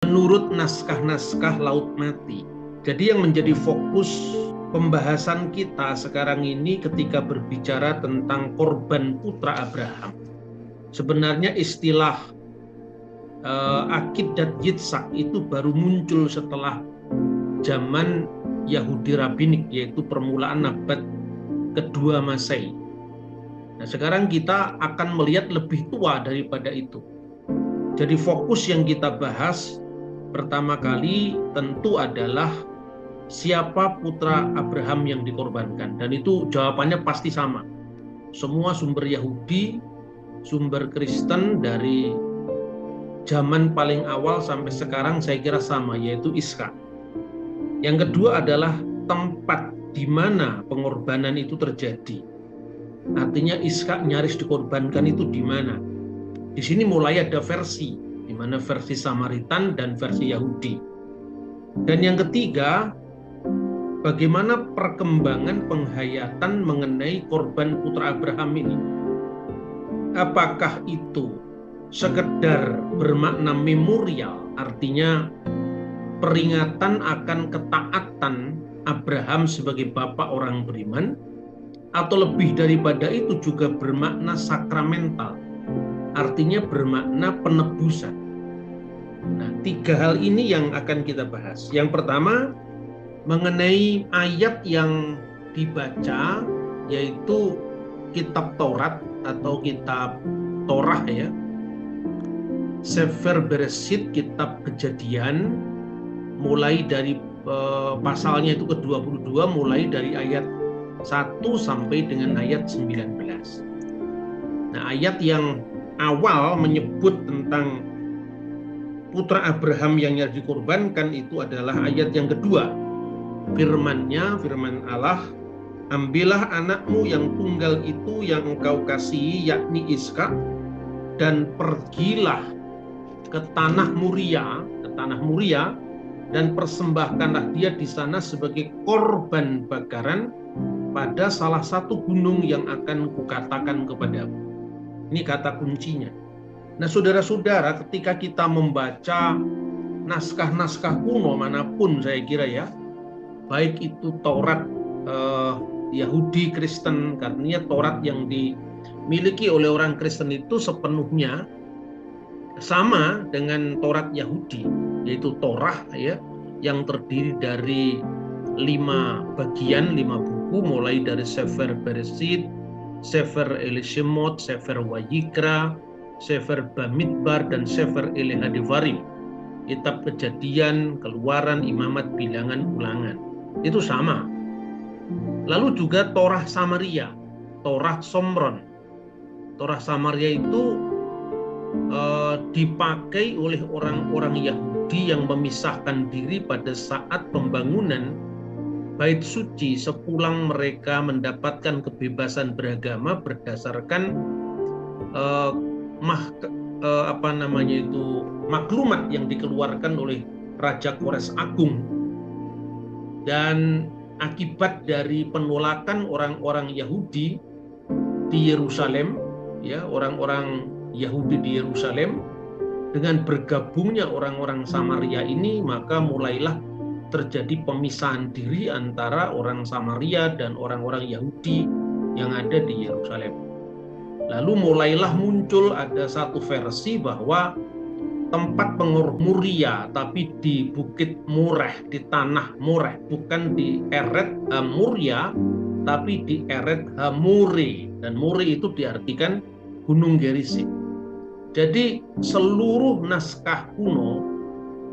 menurut naskah-naskah Laut Mati. Jadi yang menjadi fokus pembahasan kita sekarang ini ketika berbicara tentang korban putra Abraham. Sebenarnya istilah Akidat Yitzhak itu baru muncul setelah zaman Yahudi Rabbinik, yaitu permulaan abad kedua Masehi. Nah, sekarang kita akan melihat lebih tua daripada itu. Jadi fokus yang kita bahas pertama kali tentu adalah siapa putra Abraham yang dikorbankan. Dan itu jawabannya pasti sama. Semua sumber Yahudi, sumber Kristen dari zaman paling awal sampai sekarang saya kira sama, yaitu Ishak. Yang kedua adalah tempat di mana pengorbanan itu terjadi. Artinya Ishak nyaris dikorbankan itu di mana? Di sini mulai ada versi, di mana versi Samaritan dan versi Yahudi. Dan yang ketiga, bagaimana perkembangan penghayatan mengenai korban putra Abraham ini? Apakah itu sekedar bermakna memorial, artinya peringatan akan ketaatan Abraham sebagai bapak orang beriman, atau lebih daripada itu juga bermakna sakramental, artinya bermakna penebusan. Nah, tiga hal ini yang akan kita bahas. Yang pertama, mengenai ayat yang dibaca, yaitu kitab Taurat atau kitab Torah ya, Sefer Bereshit, kitab Kejadian, mulai dari pasalnya itu ke-22, mulai dari ayat 1 sampai dengan ayat 19. Nah, ayat yang awal menyebut tentang putra Abraham yang harus dikorbankan itu adalah ayat yang kedua. Firman-Nya, firman Allah, ambillah anakmu yang tunggal itu yang engkau kasihi, yakni Ishak, dan pergilah ke tanah Moria, dan persembahkanlah dia di sana sebagai korban bakaran pada salah satu gunung yang akan kukatakan kepadamu. Ini kata kuncinya. Nah, saudara-saudara, ketika kita membaca naskah-naskah kuno manapun saya kira ya, baik itu Taurat Yahudi Kristen, karena Taurat yang dimiliki oleh orang Kristen itu sepenuhnya sama dengan Taurat Yahudi, yaitu Torah ya, yang terdiri dari 5 bagian, 5 buku, mulai dari Sefer Bereshit, Sefer Elishemot, Sefer Wayikra, Sefer Bamidbar, dan Sefer Elehadevarim. Kitab Kejadian, Keluaran, Imamat, Bilangan, Ulangan. Itu sama. Lalu juga Torah Samaria, Torah Somron. Torah Samaria itu dipakai oleh orang-orang Yahudi yang memisahkan diri pada saat pembangunan Bait Suci sepulang mereka mendapatkan kebebasan beragama berdasarkan maklumat yang dikeluarkan oleh Raja Kores Agung. Dan akibat dari penolakan orang-orang Yahudi di Yerusalem, ya, orang-orang Yahudi di Yerusalem, dengan bergabungnya orang-orang Samaria ini, maka mulailah terjadi pemisahan diri antara orang Samaria dan orang-orang Yahudi yang ada di Yerusalem. Lalu mulailah muncul ada satu versi bahwa tempat Moria, tapi di Bukit Moreh, di tanah Moreh, bukan di Eret Moria, tapi di Eret Hamore, dan More itu diartikan Gunung Gerizim. Jadi seluruh naskah kuno,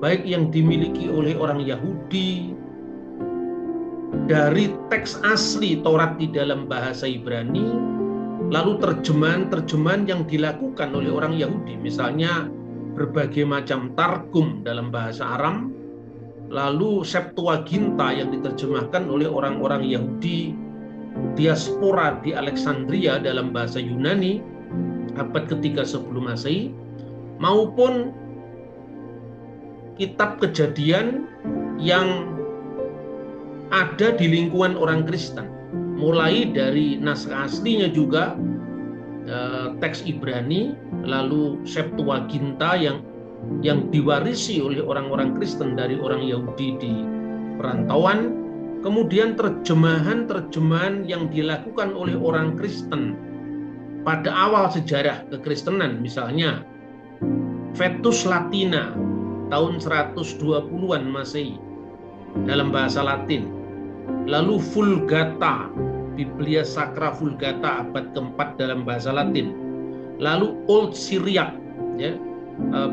baik yang dimiliki oleh orang Yahudi, dari teks asli Taurat di dalam bahasa Ibrani, lalu terjemahan-terjemahan yang dilakukan oleh orang Yahudi, misalnya berbagai macam targum dalam bahasa Aram, lalu Septuaginta yang diterjemahkan oleh orang-orang Yahudi diaspora di Alexandria dalam bahasa Yunani abad ketiga sebelum Masehi, maupun kitab Kejadian yang ada di lingkungan orang Kristen, mulai dari naskah aslinya juga teks Ibrani, lalu Septuaginta yang yang diwarisi oleh orang-orang Kristen dari orang Yahudi di perantauan, kemudian terjemahan-terjemahan yang dilakukan oleh orang Kristen pada awal sejarah kekristenan, misalnya Vetus Latina tahun 120-an Masehi dalam bahasa Latin, lalu Vulgata, Biblia Sacra Vulgata abad keempat dalam bahasa Latin, lalu Old Syriac, ya,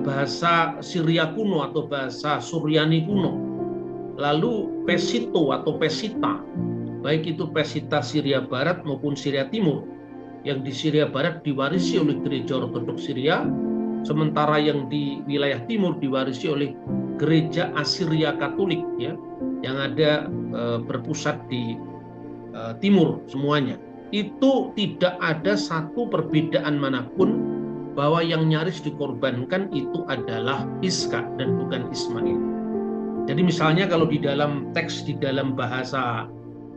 bahasa Syria kuno atau bahasa Suryani kuno, lalu Pesito atau Pesita, baik itu Pesita Syria Barat maupun Syria Timur, yang di Syria Barat diwarisi oleh gereja Ortodoks Syria, sementara yang di wilayah timur diwarisi oleh gereja Assyria Katolik, ya, yang ada berpusat di timur semuanya. Itu tidak ada satu perbedaan manapun bahwa yang nyaris dikorbankan itu adalah Iska dan bukan Ismail. Jadi misalnya kalau di dalam teks di dalam bahasa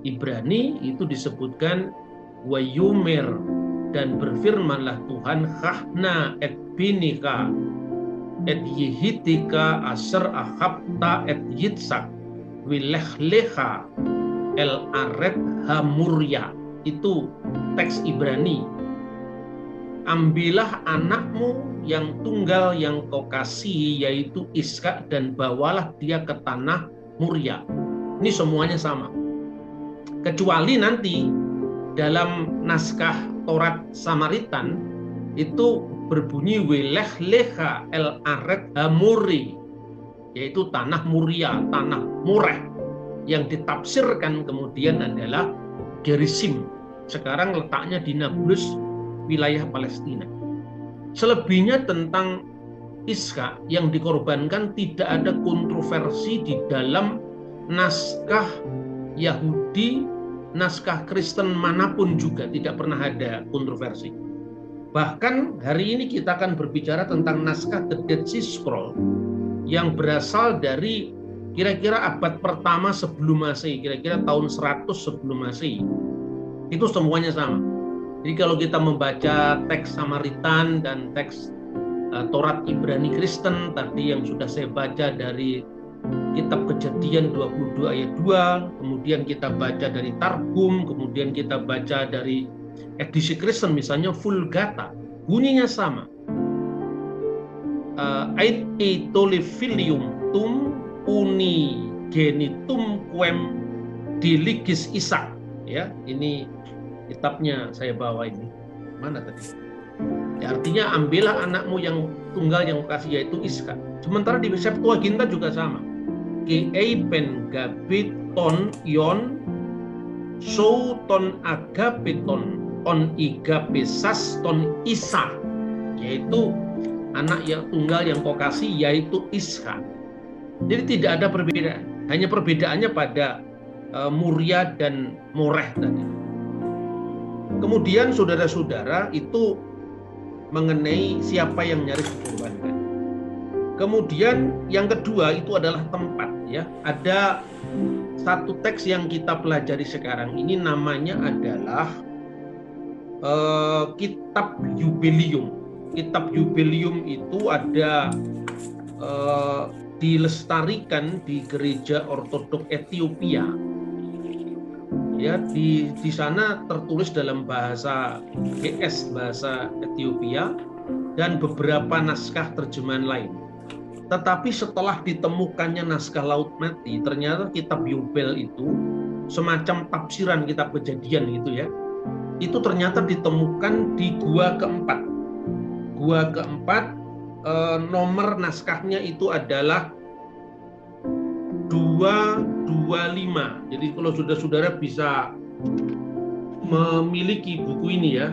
Ibrani itu disebutkan Wayumer, dan berfirmanlah Tuhan, Chachna et binika et yihitika aser ahabta et yitzak wilechlecha el aret hamurya. Itu teks Ibrani. Ambillah anakmu yang tunggal yang kau kasihi, yaitu Iska, dan bawalah dia ke tanah Murya. Ini semuanya sama. Kecuali nanti dalam naskah Taurat Samaritan itu berbunyi Welech-lecha el aret hamuri, yaitu tanah Muria, tanah Mureh, yang ditafsirkan kemudian adalah Gerizim. Sekarang letaknya di Nablus, wilayah Palestina. Selebihnya tentang Iska yang dikorbankan tidak ada kontroversi di dalam naskah Yahudi, naskah Kristen manapun juga tidak pernah ada kontroversi. Bahkan hari ini kita akan berbicara tentang naskah The Dead Sea Scroll yang berasal dari kira-kira abad pertama sebelum Masehi, kira-kira tahun 100 sebelum Masehi. Itu semuanya sama. Jadi kalau kita membaca teks Samaritan dan teks Taurat Ibrani Kristen tadi yang sudah saya baca dari Kitab Kejadian 22 ayat 2, kemudian kita baca dari Targum, kemudian kita baca dari edisi Kristen misalnya Vulgata, bunyinya sama. Ait etolefilium tum uni genitum quem diligis Isak, ya, ini kitabnya saya bawa ini. Mana tadi? Ya, artinya ambillah anakmu yang tunggal yang kasih, yaitu Iska. Sementara di Septuaginta juga sama. Keipen gabeton ion souton agapeton on igapesas ton Isa, yaitu anak yang tunggal yang kau kasih, yaitu Iska. Jadi tidak ada perbedaan, hanya perbedaannya pada Murya dan Moreh tadi. Kemudian saudara-saudara itu mengenai siapa yang nyaris dikorbankan. Kemudian yang kedua itu adalah tempat, ya. Ada satu teks yang kita pelajari sekarang ini namanya adalah Kitab Yubelium. Kitab Yubelium itu ada dilestarikan di gereja Ortodoks Ethiopia. Ya, di sana tertulis dalam bahasa GS, bahasa Ethiopia, dan beberapa naskah terjemahan lain. Tetapi setelah ditemukannya naskah Laut Mati, ternyata kitab Yubel itu semacam tafsiran kitab Kejadian gitu, ya. Itu ternyata ditemukan di gua keempat. Gua keempat, nomor naskahnya itu adalah 225. Jadi kalau saudara-saudara bisa memiliki buku ini, ya.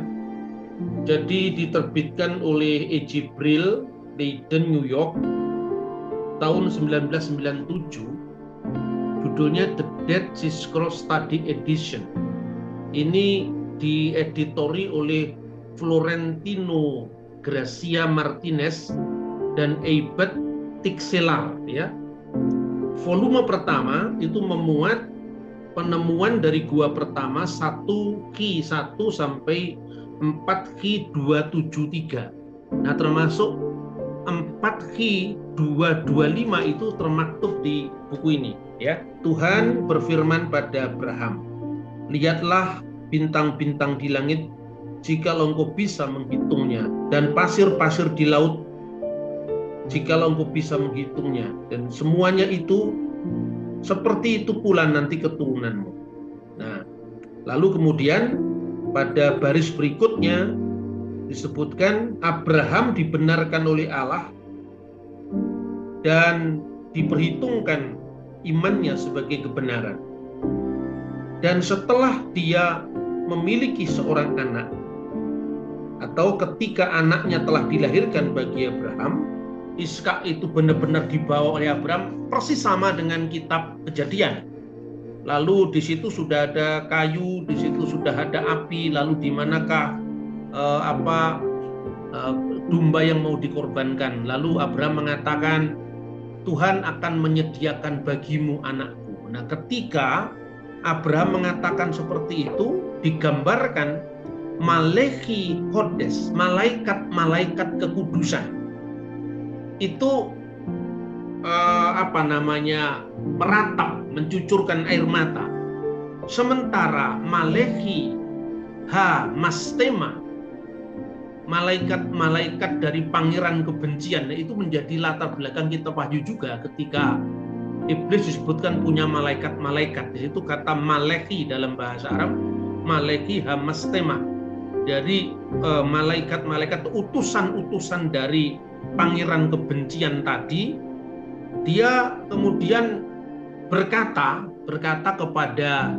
Jadi diterbitkan oleh E.J. Brill, Leiden, New York, tahun 1997. Judulnya The Dead Sea Scroll Study Edition. Ini dieditori oleh Florentino Gracia Martinez dan Eibert Tixelar, ya. Volume pertama itu memuat penemuan dari gua pertama 1Q1 sampai 4Q273. Nah, termasuk 4Q 225 itu termaktub di buku ini, ya. Tuhan berfirman pada Abraham, lihatlah bintang-bintang di langit, jikalau engkau bisa menghitungnya, dan pasir-pasir di laut, jikalau engkau bisa menghitungnya, dan semuanya itu seperti itu pula nanti keturunanmu. Nah, lalu kemudian pada baris berikutnya disebutkan Abraham dibenarkan oleh Allah dan diperhitungkan imannya sebagai kebenaran. Dan setelah dia memiliki seorang anak, atau ketika anaknya telah dilahirkan bagi Abraham, Ishak itu benar-benar dibawa oleh Abraham persis sama dengan kitab Kejadian. Lalu di situ sudah ada kayu, di situ sudah ada api, lalu di manakah domba yang mau dikorbankan? Lalu Abraham mengatakan, Tuhan akan menyediakan bagimu anakku. Nah, ketika Abraham mengatakan seperti itu, digambarkan Malechi Kodes, malaikat-malaikat kekudusan. Itu meratap, mencucurkan air mata. Sementara Malechi Mastema, malaikat-malaikat dari pangeran kebencian, itu menjadi latar belakang kita Wahyu juga ketika iblis disebutkan punya malaikat-malaikat. Di situ kata Malechi dalam bahasa Arab, Malechi Mastema, dari malaikat-malaikat utusan-utusan dari pangeran kebencian tadi. Dia kemudian berkata kepada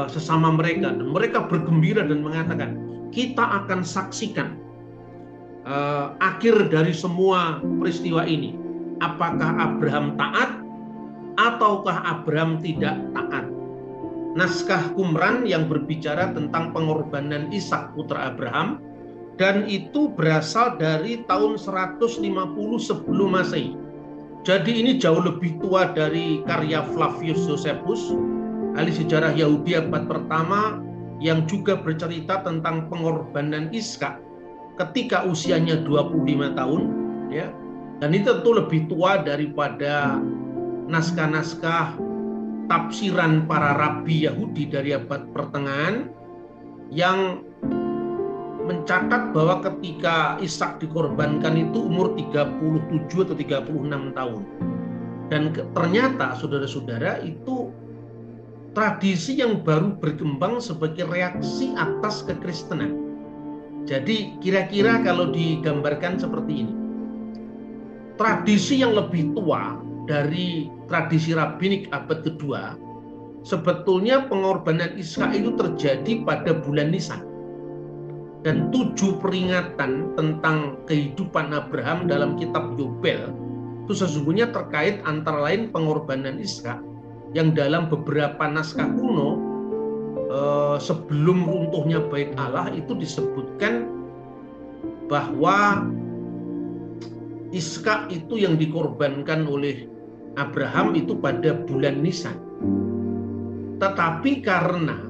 sesama mereka, dan mereka bergembira dan mengatakan, kita akan saksikan akhir dari semua peristiwa ini. Apakah Abraham taat ataukah Abraham tidak taat? Naskah Qumran yang berbicara tentang pengorbanan Ishak putra Abraham, dan itu berasal dari tahun 150 sebelum Masehi. Jadi ini jauh lebih tua dari karya Flavius Josephus, ahli sejarah Yahudi abad pertama, yang juga bercerita tentang pengorbanan Ishak ketika usianya 25 tahun, ya. Dan itu tentu lebih tua daripada naskah-naskah tafsiran para rabi Yahudi dari abad pertengahan yang mencatat bahwa ketika Ishak dikorbankan itu umur 37 atau 36 tahun. Dan ternyata saudara-saudara, itu tradisi yang baru berkembang sebagai reaksi atas kekristenan. Jadi kira-kira kalau digambarkan seperti ini, tradisi yang lebih tua dari tradisi rabbinik abad kedua, sebetulnya pengorbanan Ishak itu terjadi pada bulan Nisan. Dan 7 peringatan tentang kehidupan Abraham dalam kitab Yobel itu sesungguhnya terkait antara lain pengorbanan Ishak, yang dalam beberapa naskah kuno sebelum runtuhnya Bait Allah itu disebutkan bahwa Ishak itu yang dikorbankan oleh Abraham itu pada bulan Nisan. Tetapi karena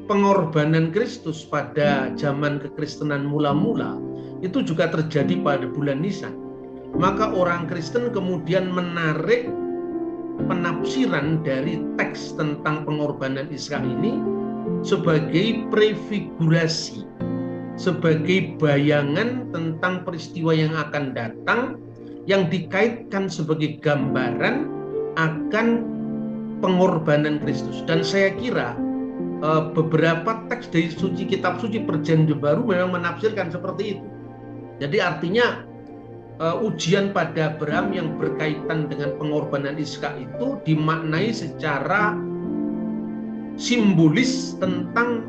pengorbanan Kristus pada zaman kekristenan mula-mula itu juga terjadi pada bulan Nisan, maka orang Kristen kemudian menarik penafsiran dari teks tentang pengorbanan Ishak ini sebagai prefigurasi, sebagai bayangan tentang peristiwa yang akan datang, yang dikaitkan sebagai gambaran akan pengorbanan Kristus. Dan saya kira beberapa teks dari kitab suci Perjanjian Baru memang menafsirkan seperti itu. Jadi artinya ujian pada Abraham yang berkaitan dengan pengorbanan Ishak itu dimaknai secara simbolis tentang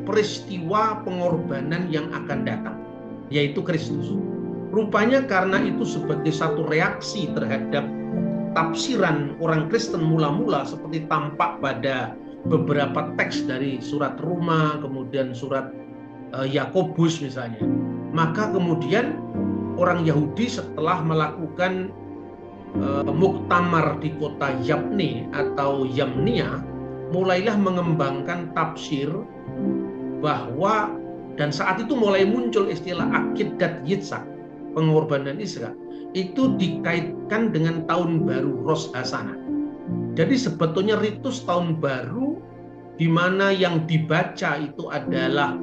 peristiwa pengorbanan yang akan datang, yaitu Kristus. Rupanya karena itu sebagai satu reaksi terhadap tafsiran orang Kristen mula-mula seperti tampak pada beberapa teks dari surat Roma, kemudian surat Yakobus misalnya. Maka kemudian orang Yahudi setelah melakukan muktamar di kota Yabne atau Yamnia, mulailah mengembangkan tafsir bahwa, dan saat itu mulai muncul istilah Aqidat Yitzhak, pengorbanan Ishak itu dikaitkan dengan tahun baru Rosh Hashanah. Jadi sebetulnya ritus tahun baru di mana yang dibaca itu adalah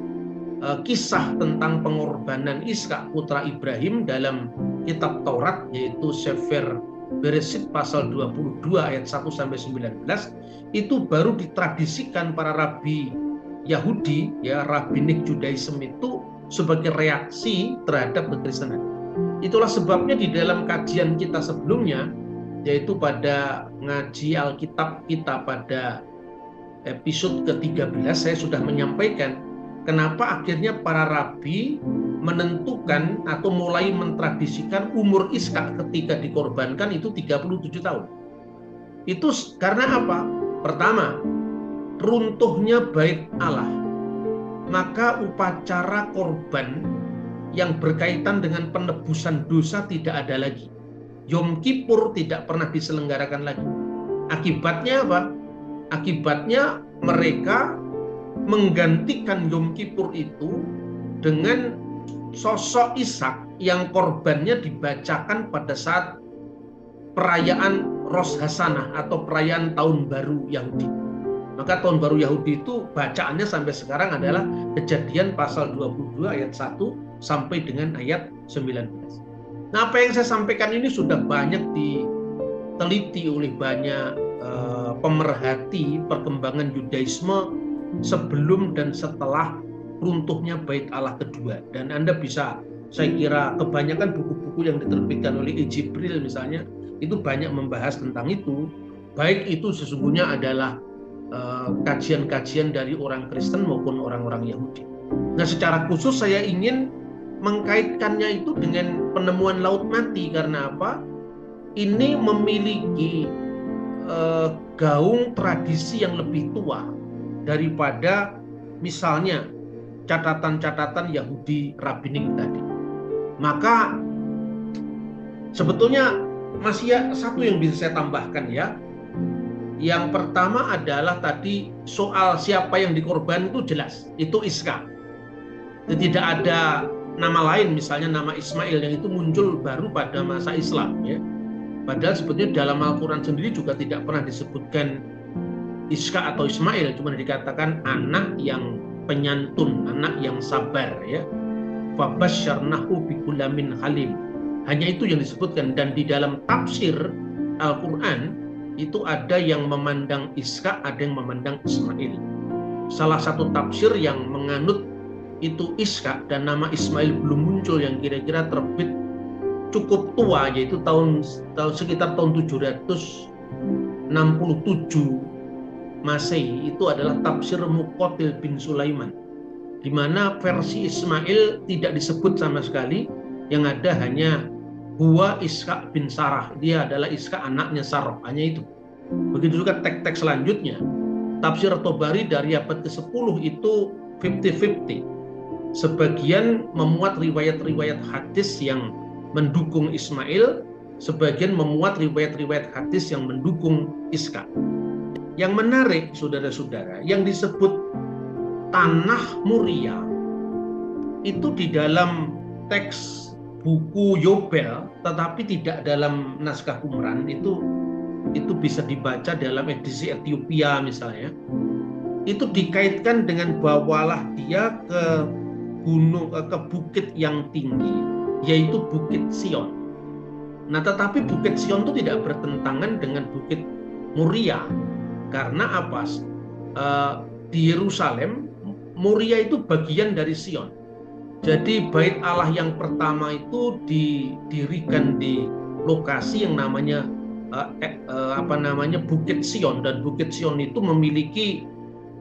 kisah tentang pengorbanan Ishak putra Ibrahim dalam kitab Taurat, yaitu Sefer Bereshit pasal 22 ayat 1 sampai 19, itu baru ditradisikan para rabi Yahudi, ya, rabbinik Judaism itu sebagai reaksi terhadap kekristenan. Itulah sebabnya di dalam kajian kita sebelumnya, yaitu pada ngaji Alkitab kita pada episode ke-13, saya sudah menyampaikan kenapa akhirnya para rabi menentukan atau mulai mentradisikan umur Ishak ketika dikorbankan itu 37 tahun. Itu karena apa? Pertama, runtuhnya bait Allah. Maka upacara korban yang berkaitan dengan penebusan dosa tidak ada lagi. Yom Kippur tidak pernah diselenggarakan lagi. Akibatnya apa? Akibatnya mereka menggantikan Yom Kippur itu dengan sosok Ishak yang korbannya dibacakan pada saat perayaan Rosh Hashanah atau perayaan tahun baru Yahudi. Maka tahun baru Yahudi itu bacaannya sampai sekarang adalah Kejadian pasal 22 ayat 1 sampai dengan ayat 19. Nah, apa yang saya sampaikan ini sudah banyak diteliti oleh banyak pemerhati perkembangan Yudaisme sebelum dan setelah runtuhnya bait Allah kedua. Dan Anda bisa, saya kira kebanyakan buku-buku yang diterbitkan oleh E. Jibril misalnya, itu banyak membahas tentang itu. Baik itu sesungguhnya adalah kajian-kajian dari orang Kristen maupun orang-orang Yahudi. Nah, secara khusus saya ingin mengkaitkannya itu dengan penemuan Laut Mati. Karena apa? Ini memiliki gaung tradisi yang lebih tua daripada misalnya catatan-catatan Yahudi rabbinik tadi. Maka sebetulnya masih satu yang bisa saya tambahkan, ya. Yang pertama adalah tadi soal siapa yang dikorban itu jelas, itu Ishak. Tidak ada nama lain, misalnya nama Ismail yang itu muncul baru pada masa Islam, ya. Padahal sebetulnya dalam Al-Quran sendiri juga tidak pernah disebutkan Ishak atau Ismail, cuma dikatakan anak yang penyantun, anak yang sabar, ya. Fabasyarnahu bigulamin halim. Hanya itu yang disebutkan. Dan di dalam tafsir Al-Quran itu ada yang memandang Ishak, ada yang memandang Ismail. Salah satu tafsir yang menganut itu Ishak dan nama Ismail belum muncul, yang kira-kira terbit cukup tua, yaitu sekitar tahun 767 Masehi, itu adalah tafsir Muqatil bin Sulaiman, di mana versi Ismail tidak disebut sama sekali, yang ada hanya Huwa Ishak bin Sarah, dia adalah Ishak anaknya Sarah, hanya itu. Begitu juga teks-teks selanjutnya. Tafsir Tobari dari abad ke-10 itu 50-50. Sebagian memuat riwayat-riwayat hadis yang mendukung Ismail, sebagian memuat riwayat-riwayat hadis yang mendukung Ishak. Yang menarik, saudara-saudara, yang disebut Tanah Muria itu di dalam teks buku Yobel, tetapi tidak dalam naskah Qumran. Itu bisa dibaca dalam edisi Ethiopia misalnya. Itu dikaitkan dengan bawalah dia ke bukit yang tinggi, yaitu Bukit Sion. Nah, tetapi Bukit Sion itu tidak bertentangan dengan Bukit Muria. Karena apa? Di Yerusalem, Muria itu bagian dari Sion. Jadi bait Allah yang pertama itu didirikan di lokasi yang namanya Bukit Sion, dan Bukit Sion itu memiliki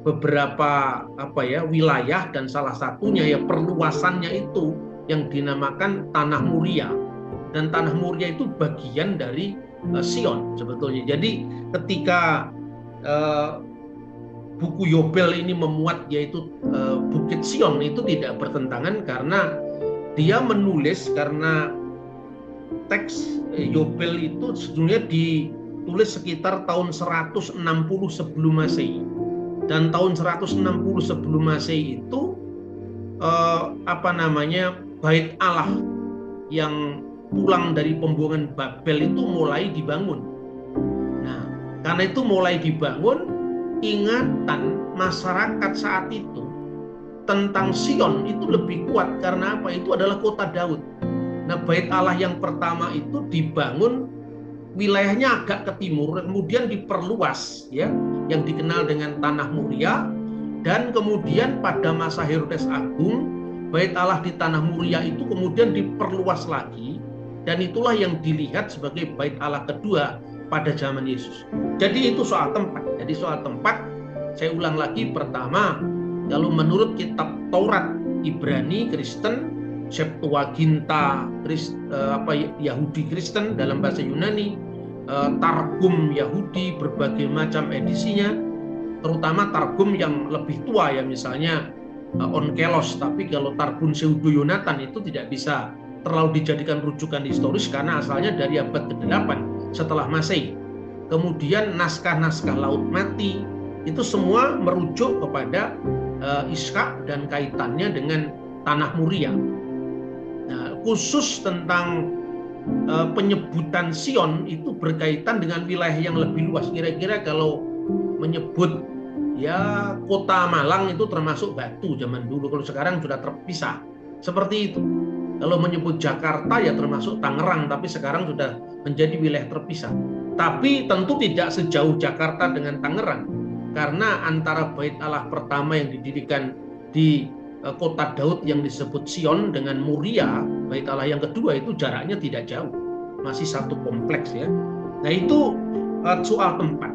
beberapa wilayah, dan salah satunya ya perluasannya itu yang dinamakan Tanah Muria, dan Tanah Muria itu bagian dari Sion sebetulnya. Jadi ketika buku Yobel ini memuat yaitu Bukit Sion, itu tidak bertentangan karena dia menulis, karena teks Yobel itu sebenarnya ditulis sekitar tahun 160 sebelum Masehi. Dan tahun 160 sebelum Masehi itu bait Allah yang pulang dari pembuangan Babel itu mulai dibangun. Nah, karena itu mulai dibangun, ingatan masyarakat saat itu tentang Sion itu lebih kuat. Karena apa? Itu adalah kota Daud. Nah, bait Allah yang pertama itu dibangun, wilayahnya agak ke timur, kemudian diperluas, ya, yang dikenal dengan Tanah Muria. Dan kemudian pada masa Herodes Agung, bait Allah di Tanah Muria itu kemudian diperluas lagi, dan itulah yang dilihat sebagai bait Allah kedua pada zaman Yesus. Jadi itu soal tempat. Jadi soal tempat, saya ulang lagi, pertama, kalau menurut kitab Taurat Ibrani Kristen, Septuaginta Yahudi Kristen dalam bahasa Yunani, Targum Yahudi berbagai macam edisinya, terutama Targum yang lebih tua, ya, misalnya Onkelos. Tapi kalau Targum Pseudo Yonatan itu tidak bisa terlalu dijadikan rujukan historis karena asalnya dari abad ke-8 setelah Masehi. Kemudian naskah-naskah Laut Mati itu semua merujuk kepada Ishak dan kaitannya dengan Tanah Muria. Nah, khusus tentang penyebutan Sion itu berkaitan dengan wilayah yang lebih luas. Kira-kira kalau menyebut, ya, kota Malang itu termasuk Batu zaman dulu, kalau sekarang sudah terpisah. Seperti itu. Kalau menyebut Jakarta, ya termasuk Tangerang, tapi sekarang sudah menjadi wilayah terpisah. Tapi tentu tidak sejauh Jakarta dengan Tangerang, karena antara bait Allah pertama yang didirikan di kota Daud yang disebut Sion dengan Muria, bait Allah yang kedua, itu jaraknya tidak jauh, masih satu kompleks, ya. Nah, itu soal tempat.